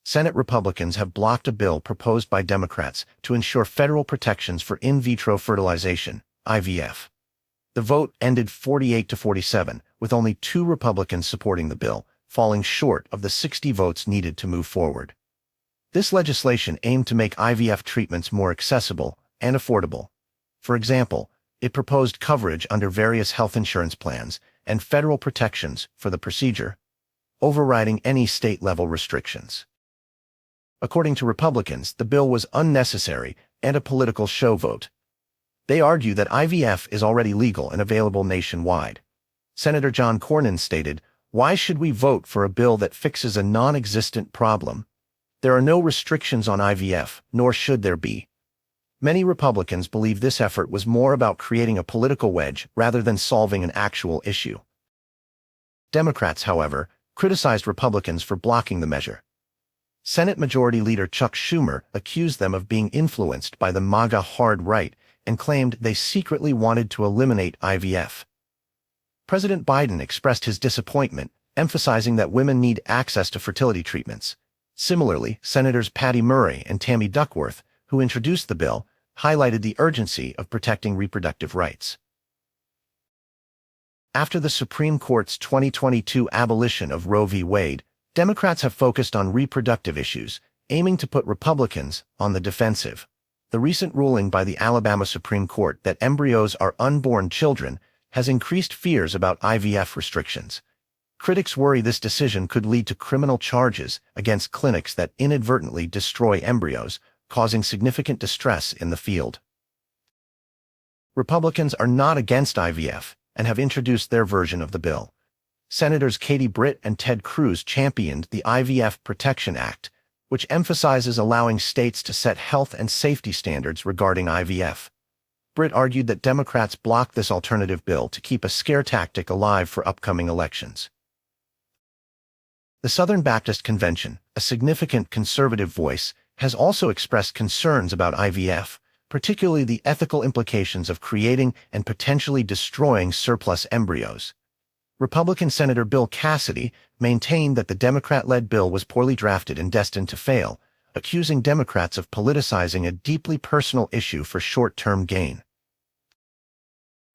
Senate Republicans have blocked a bill proposed by Democrats to ensure federal protections for in vitro fertilization, IVF. The vote ended 48-47, with only 2 Republicans supporting the bill, falling short of the 60 votes needed to move forward. This legislation aimed to make IVF treatments more accessible and affordable. For example, it proposed coverage under various health insurance plans and federal protections for the procedure, overriding any state-level restrictions. According to Republicans, the bill was unnecessary and a political show vote. They argue that IVF is already legal and available nationwide. Senator John Cornyn stated, "Why should we vote for a bill that fixes a non-existent problem? There are no restrictions on IVF, nor should there be." Many Republicans believe this effort was more about creating a political wedge rather than solving an actual issue. Democrats, however, criticized Republicans for blocking the measure. Senate Majority Leader Chuck Schumer accused them of being influenced by the MAGA hard right and claimed they secretly wanted to eliminate IVF. President Biden expressed his disappointment, emphasizing that women need access to fertility treatments. Similarly, Senators Patty Murray and Tammy Duckworth, who introduced the bill, highlighted the urgency of protecting reproductive rights. After the Supreme Court's 2022 abolition of Roe v. Wade, Democrats have focused on reproductive issues, aiming to put Republicans on the defensive. The recent ruling by the Alabama Supreme Court that embryos are unborn children has increased fears about IVF restrictions. Critics worry this decision could lead to criminal charges against clinics that inadvertently destroy embryos, causing significant distress in the field. Republicans are not against IVF and have introduced their version of the bill. Senators Katie Britt and Ted Cruz championed the IVF Protection Act, which emphasizes allowing states to set health and safety standards regarding IVF. Britt argued that Democrats blocked this alternative bill to keep a scare tactic alive for upcoming elections. The Southern Baptist Convention, a significant conservative voice, has also expressed concerns about IVF, particularly the ethical implications of creating and potentially destroying surplus embryos. Republican Senator Bill Cassidy maintained that the Democrat-led bill was poorly drafted and destined to fail, accusing Democrats of politicizing a deeply personal issue for short-term gain.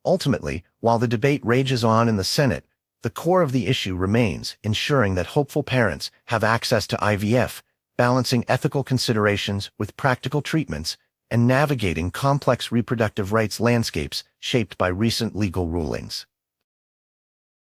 Ultimately, while the debate rages on in the Senate, the core of the issue remains ensuring that hopeful parents have access to IVF, balancing ethical considerations with practical treatments, and navigating complex reproductive rights landscapes shaped by recent legal rulings.